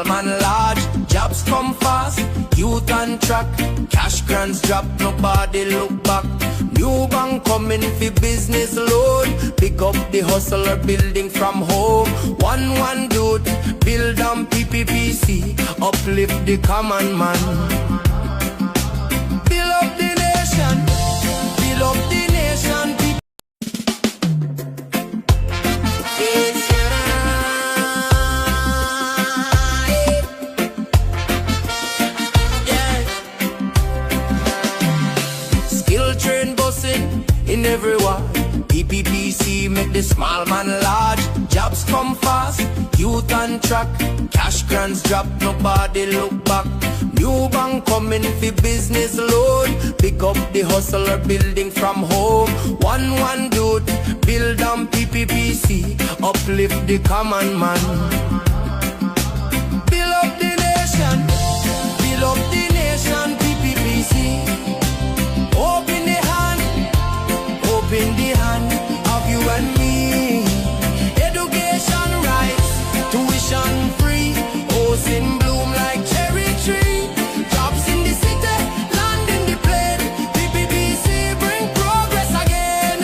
small man large. Jobs come fast, youth on track. Cash grants drop, nobody look back. New bank coming for business loan. Pick up the hustler building from home. One dude, build on PPPC. Uplift the common man. Build up the nation. Build up the nation. It's train busing in everyone. PPPC make the small man large. Jobs come fast, youth on track. Cash grants drop, nobody look back. New bank coming for business loan. Pick up the hustler building from home. One dude, build on PPPC. Uplift the common man. Build up the nation. Build up the nation, PPPC. Open the hand of you and me. Education rights, tuition free. Housing bloom like cherry tree. Jobs in the city, land in the plain. PPPC bring progress again.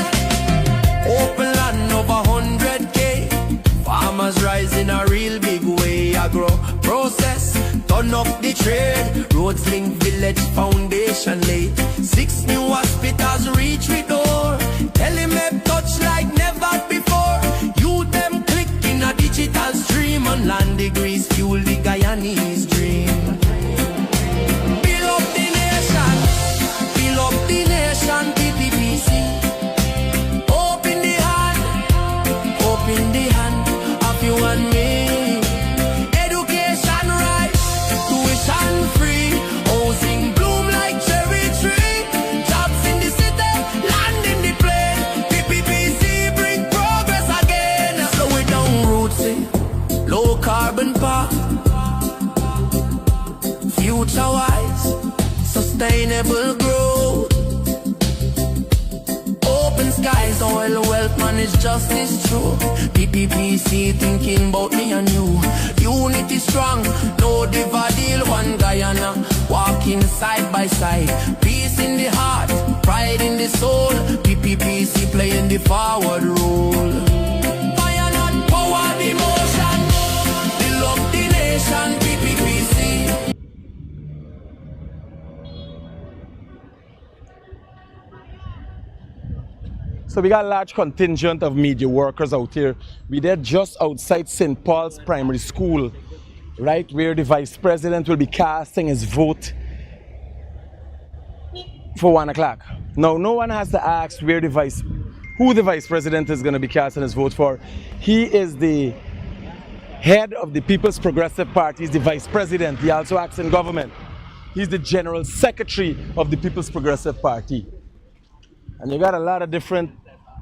Open land over 100K. Farmers rise in a real big way. Agro process, turn up the trade. Roads link village, foundation laid. 6 new hospitals reach we door. Telemap touch like never before. You them click in a digital stream. On land degrees fuel the Guyanese dream. Build up the nation. Build up the nation, PPPC. Open the hand. Open the hand of you and me. Education right. Tuition free. Housing bloom like cherry tree. Jobs in the city, land in the plain. PPPC bring progress again. Slow it down, rootsy. Low carbon path. Future wise. Sustainable growth. Open skies, oil wealth, manage justice true. PPPC thinking about me and you. Unity strong, no divide deal. One Guyana, walking side by side. Peace in the heart, pride in the soul. PPPC playing the forward role. Fire not power the motion. Build up the nation, PPPC. So we got a large contingent of media workers out here. We did just outside St. Paul's Primary School, right, where the Vice President will be casting his vote for 1 o'clock. Now, no one has to ask who the Vice President is going to be casting his vote for. He is the head of the People's Progressive Party. He's the Vice President. He also acts in government. He's the General Secretary of the People's Progressive Party. And you got a lot of different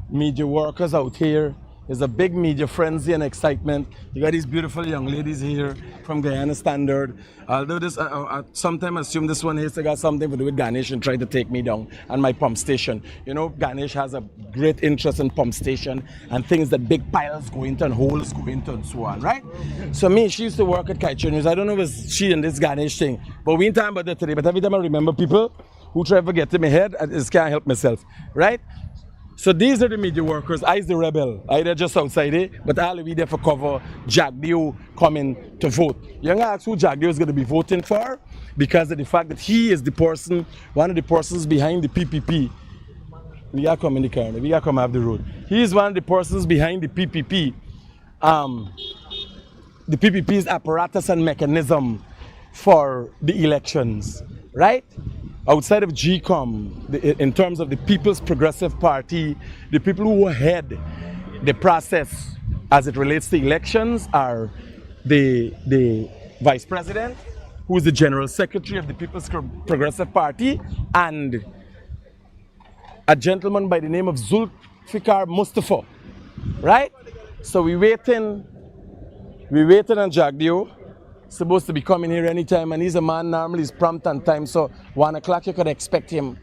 media workers out here. There's a big media frenzy and excitement. You got these beautiful young ladies here from Guyana Standard. Although this, I sometimes assume this one has got something to do with Ganesh and try to take me down and my pump station. You know, Ganesh has a great interest in pump station and things that big piles go into and holes go into and so on, right? So me, she used to work at Kaicho News. I don't know if it's she and this Ganesh thing, but we ain't talking about that today. But every time I remember people who try to get in my head, I just can't help myself, right? So these are the media workers. I's the rebel. They're just outside it, but I'll be there for cover. Jack Dio coming to vote. You're gonna ask who Jack Dio is going to be voting for because of the fact that he is the person, one of the persons behind the PPP. We gotta come in the car. We gotta come off the road. He is one of the persons behind the PPP. The PPP's apparatus and mechanism for the elections, right? Outside of GCOM, in terms of the People's Progressive Party, the people who head the process as it relates to elections are the Vice President, who is the General Secretary of the People's Progressive Party, and a gentleman by the name of Zulfikar Mustafa, right? So we're waiting on Jagdio. Supposed to be coming here anytime, and he's a man normally is prompt on time, so 1 o'clock you could expect him.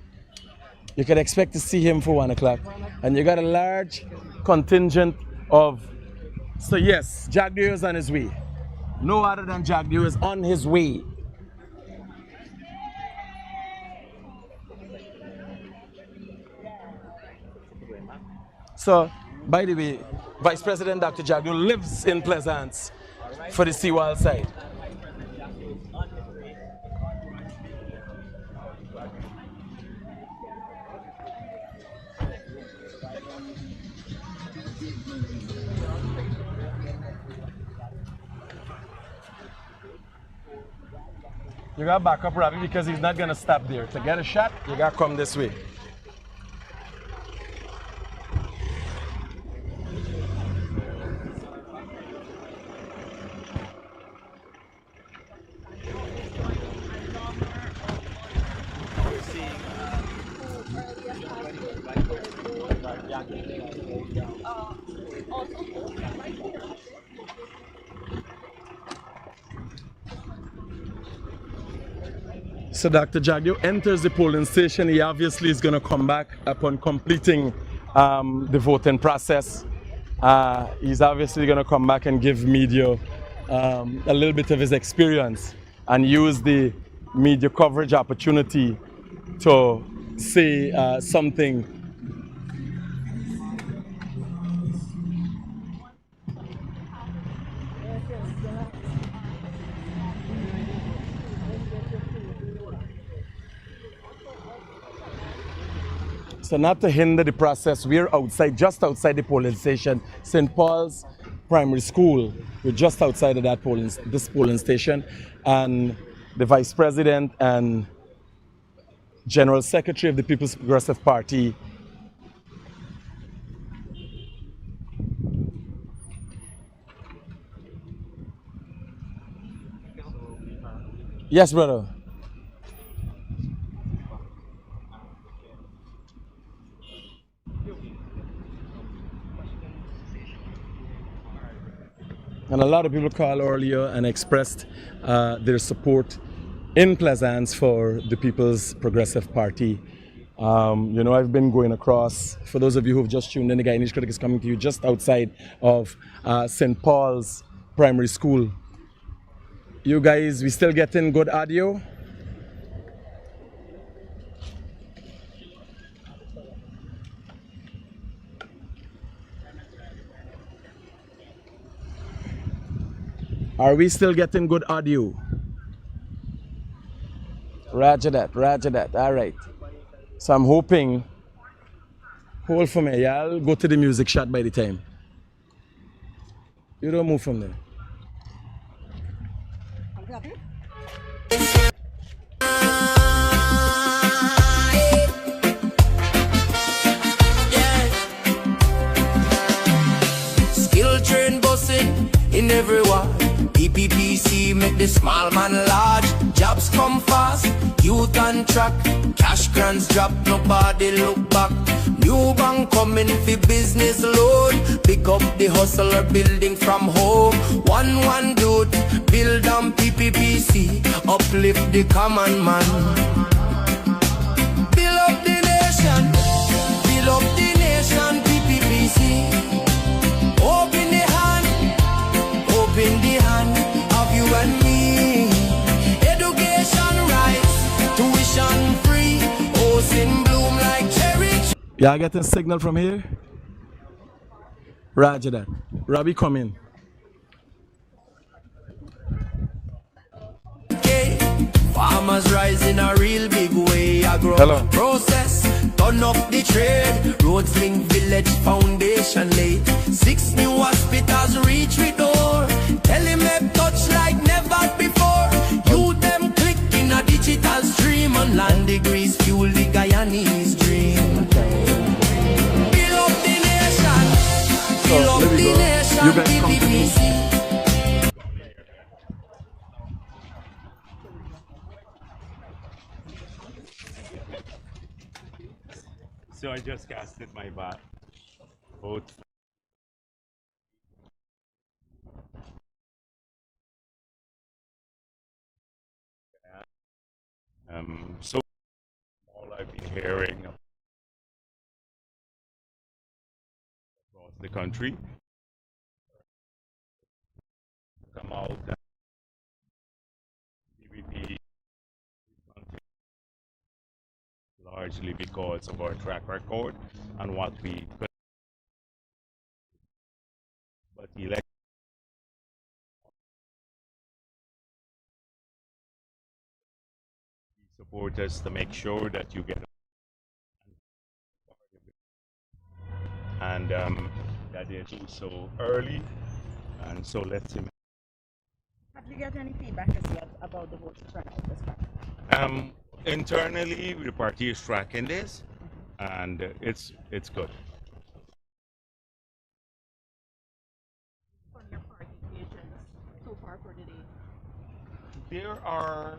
You could expect to see him for 1 o'clock. And you got a large contingent of, so yes, Jack Dio is on his way. no other than Jagdew, is on his way. So, by the way, Vice President Dr. Jagdew lives in Plaisance for the Seawall side. You gotta back up, Robbie, because he's not gonna stop there. To get a shot, you gotta come this way. So Dr. Jagdew enters the polling station. He obviously is going to come back upon completing the voting process. He's obviously going to come back and give media a little bit of his experience and use the media coverage opportunity to say something. So not to hinder the process, we're outside, just outside the polling station, St. Paul's Primary School. We're just outside of that this polling station, and the Vice President and General Secretary of the People's Progressive Party. Yes, brother. And a lot of people called earlier and expressed their support in Plaisance for the People's Progressive Party. You know, I've been going across, for those of you who've just tuned in, the Guyanese Critic is coming to you just outside of St. Paul's Primary School. You guys, we still getting good audio? Are we still getting good audio? Roger that, all right. So I'm hoping, hold for me, yeah, I'll go to the music shot by the time. You don't move from there. Skill train busting in everyone. PPPC make the small man large. Jobs come fast, youth on track. Cash grants drop, nobody look back. New bank coming for business loan. Pick up the hustler building from home. One dude, build on PPPC. Uplift the common man. Build up the nation. Build up the nation, PPPC. Open the hand. Open the hand of you and me. Education rights, tuition free. House in bloom like cherry. Y'all getting signal from here? Roger that. Robbie, come in. Farmers rise in a real big way. Agro process, turn up the trade. Roads link village, foundation laid. 6 new hospitals reach we door. Telemed touch like never before. You them click in a digital stream. On land degrees fuel the Guyanese dream. Build up the nation. Build up the nation. PPPC. So I just casted my vote. So all I've been hearing across the country come out largely because of our track record and what we could. But elect supporters to make sure that you get and that they do so early. And so let's see. Have you got any feedback as yet about the voter turnout this time? Internally, the party is tracking this, and it's good. On your party agents so far for the day? There are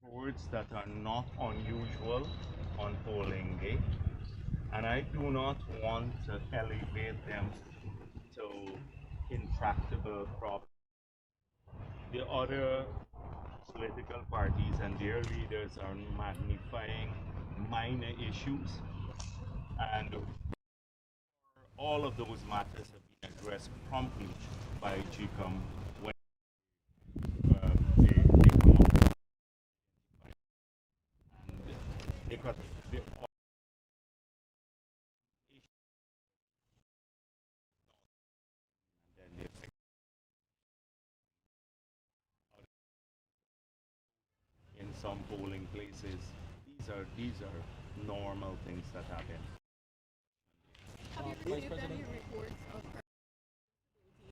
reports that are not unusual on polling day, and I do not want to elevate them to intractable problems. The other political parties and their leaders are magnifying minor issues, and all of those matters have been addressed promptly by GCOM when they come up. And they got the and then they in some polling places. These are normal things that happen. Have you received any reports of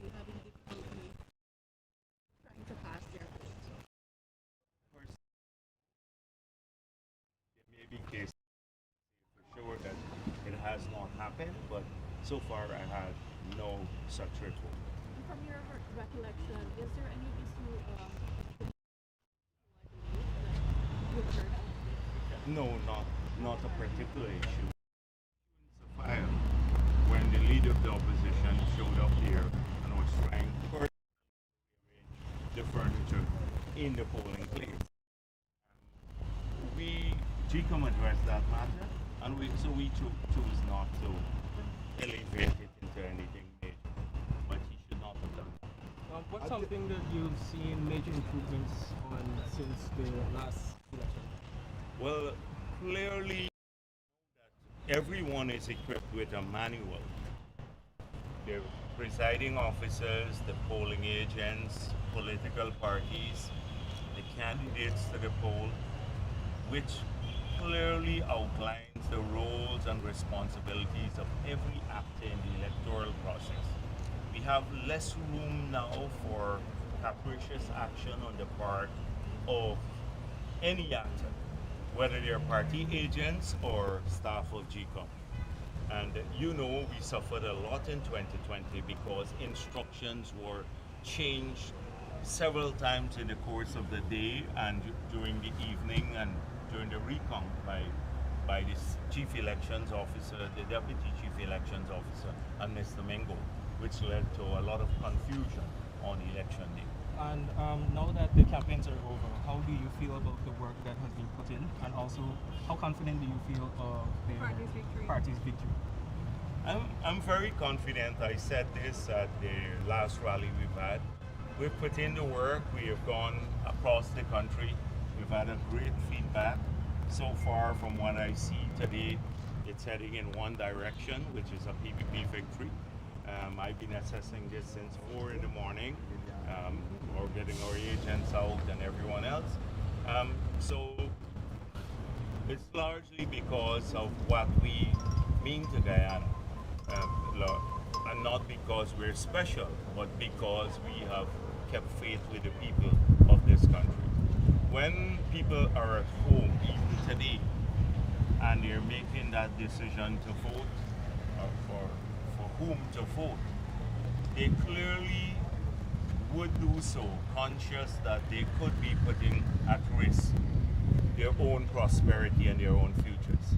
you having difficulty trying to pass their votes? First, there may be cases for sure that it has not happened, but so far I had no such report. From your recollection, is there any issue that you've heard of? No, not a particular issue. Fire when the leader of the opposition showed up here and was trying first to arrange the furniture in the polling place. We GCOM addressed that matter, and we choose not to elevate it into anything major. But he should not have done that. What's something that you've seen major improvements on since the last election? Well, clearly that everyone is equipped with a manual. The presiding officers, the polling agents, political parties, the candidates to the poll, which clearly outlines the roles and responsibilities of every actor in the electoral process. We have less room now for capricious action on the part of any actor, whether they're party agents or staff of GCOM. And you know we suffered a lot in 2020 because instructions were changed several times in the course of the day and during the evening and during the recount by the chief elections officer, the deputy chief elections officer, and Mr. Mingo, which led to a lot of confusion on election day. And now that the campaigns are over, how do you feel about the work that has been put in? And also, how confident do you feel of the party's victory? I'm very confident. I said this at the last rally we've had. We've put in the work. We have gone across the country. We've had a great feedback. So far, from what I see today, it's heading in one direction, which is a PPP victory. I've been assessing this since 4 in the morning, or getting our agents out and everyone else. So it's largely because of what we mean to Guyana, and not because we're special, but because we have kept faith with the people of this country. When people are at home, even today, and they're making that decision to vote, or for whom to vote, they clearly would do so conscious that they could be putting at risk their own prosperity and their own futures.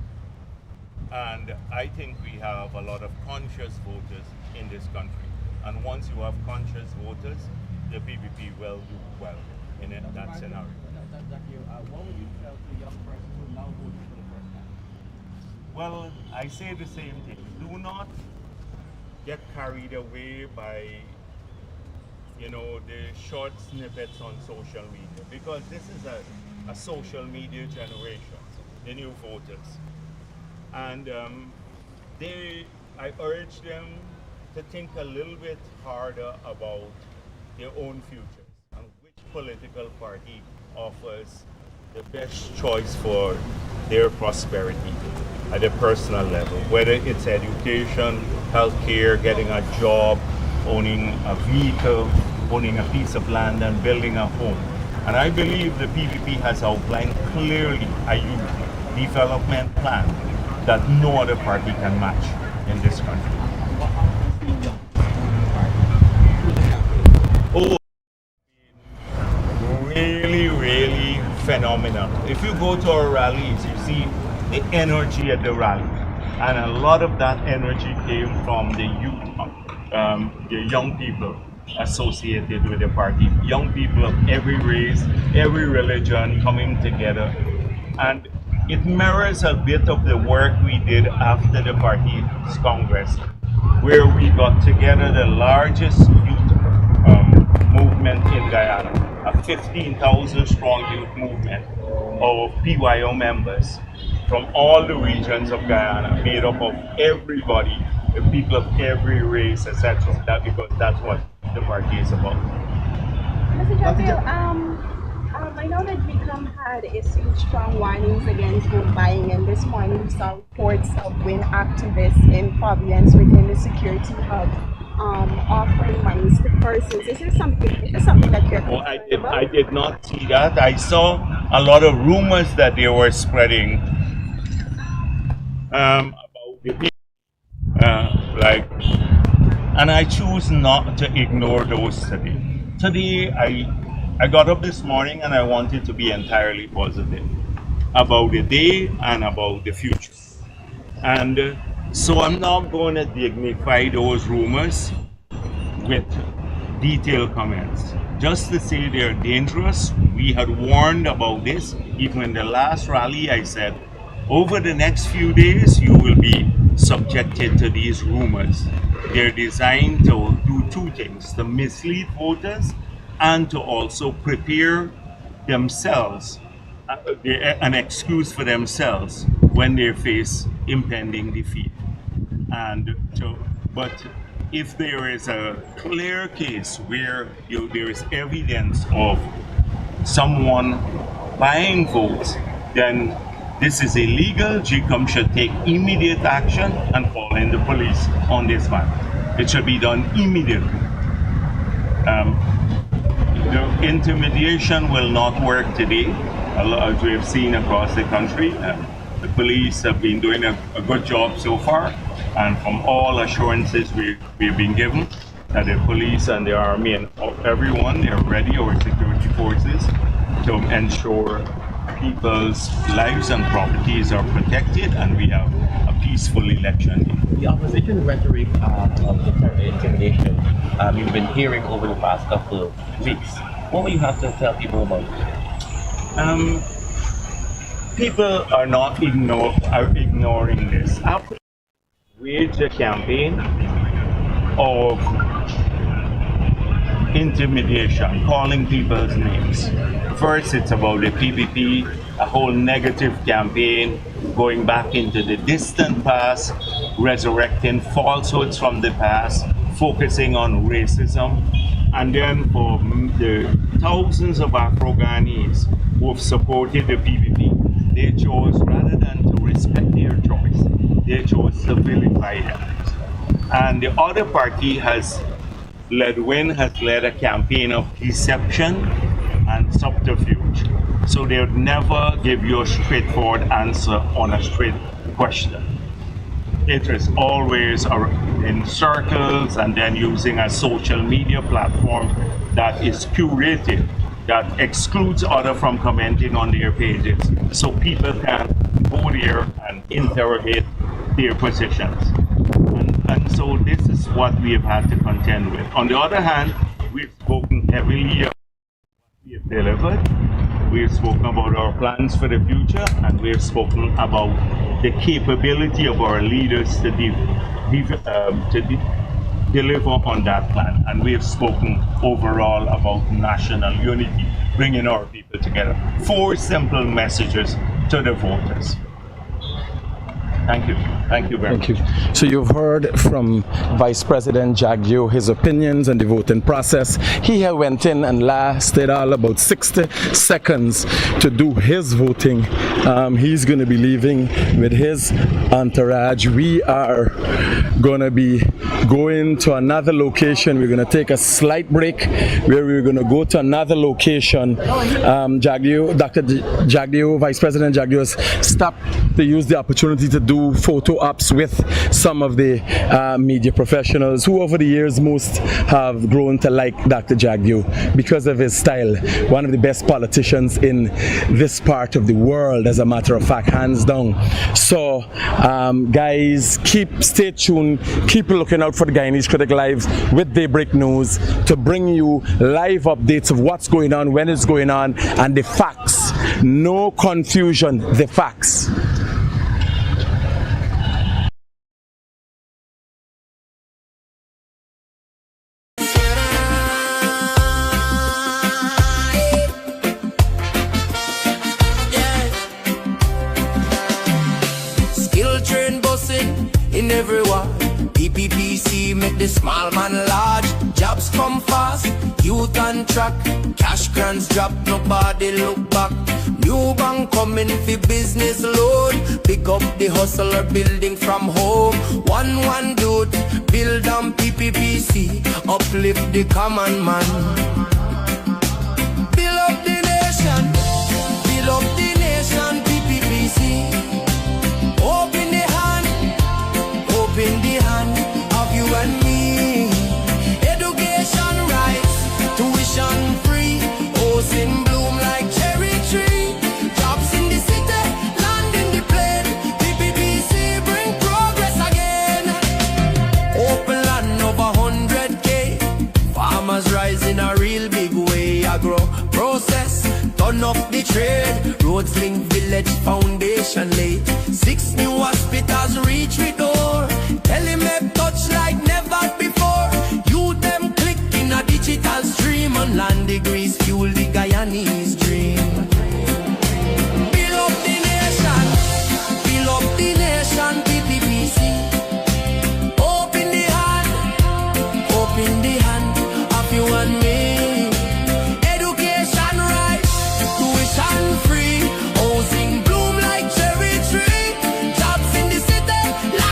And I think we have a lot of conscious voters in this country. And once you have conscious voters, the PPP will do well in that scenario. What would you tell the young person who now voting for the first time? Well, I say the same thing. Do not get carried away by, the short snippets on social media, because this is a social media generation. the new voters. And I urge them to think a little bit harder about their own futures and which political party offers the best choice for their prosperity at a personal level, whether it's education, healthcare, getting a job, owning a vehicle, owning a piece of land and building a home. And I believe the PPP has outlined clearly a youth development plan that no other party can match in this country. Oh, really phenomenal. If you go to our rallies, you see the energy at the rally. And a lot of that energy came from the youth, the young people associated with the party. Young people of every race, every religion coming together. And it mirrors a bit of the work we did after the party's Congress, where we got together the largest youth movement in Guyana, a 15,000 strong youth movement of PYO members from all the regions of Guyana, made up of everybody, the people of every race, etc. Because that's what the party is about. Mr. Jeffrey, I know that Vikram had issued strong warnings against vote buying, and this morning we saw reports of WIN activists in Providence within the security hub offering monies to persons. Is this something that you're concerned about? I did not see that. I saw a lot of rumors that they were spreading about the people, and I choose not to ignore those today. Today, I got up this morning and I wanted to be entirely positive about the day and about the future. And so I'm not going to dignify those rumors with detailed comments. Just to say they're dangerous. We had warned about this. Even in the last rally, I said, over the next few days, you will be subjected to these rumors. They're designed to do two things: to mislead voters and to also prepare themselves, an excuse for themselves when they face impending defeat. But if there is a clear case where there is evidence of someone buying votes, then this is illegal. GCOM should take immediate action and call in the police on this matter. It should be done immediately. The intimidation will not work today, as we have seen across the country. The police have been doing a good job so far, and from all assurances we've been given, that the police and the army and everyone, they're ready, our security forces, to ensure people's lives and properties are protected and we have a peaceful election. The opposition rhetoric of intimidation you've been hearing over the past couple of weeks. What will you have to tell people about it? People are not ignoring this. After we waged a campaign of intimidation, calling people's names. First, it's about the PPP, a whole negative campaign, going back into the distant past, resurrecting falsehoods from the past, focusing on racism. And then for the thousands of Afro-Ghanaians who have supported the PPP, they chose, rather than to respect their choice, they chose to vilify them. And the other party has led a campaign of deception and subterfuge. So they would never give you a straightforward answer on a straight question. It is always in circles and then using a social media platform that is curated, that excludes others from commenting on their pages. So people can go there and interrogate their positions. And so this is what we have had to contend with. On the other hand, we've spoken heavily about what we have delivered. We've spoken about our plans for the future, and we've spoken about the capability of our leaders to deliver on that plan. And we've spoken overall about national unity, bringing our people together. 4 simple messages to the voters. Thank you. Thank you very much. Thank you. So you've heard from Vice President Jagyo his opinions on the voting process. He went in and lasted all about 60 seconds to do his voting. He's going to be leaving with his entourage. We are going to be going to another location. We're going to take a slight break where we're going to go to another location. Jagyo, Dr. Jagyo, Vice President Jagyo has stopped to use the opportunity to do photo ops with some of the media professionals who over the years most have grown to like Dr. Jagyo because of his style. One of the best politicians in this part of the world, as a matter of fact, hands down. So guys, stay tuned, keep looking out for the Guyanese Critic Live with Daybreak News to bring you live updates of what's going on, when it's going on, and the facts. No confusion, the facts. In everyone, PPPC make the small man large. Jobs come fast, youth on track. Cash grants drop, nobody look back. New bank coming for business loan. Pick up the hustler building from home. One dude, build on PPPC. Uplift the common man. Build up the nation. Build up the nation, PPPC. Open the hand. Open the hand of you and me. Education rights, tuition free. Ocean bloom like cherry tree. Jobs in the city, land in the plain. PPPC bring progress again. Open land over 100K. Farmers rise in a real big way. Agro process, turn up the trade. Roads link village, foundation laid. 6 new hospitals reach we door. Tell him touch like never before.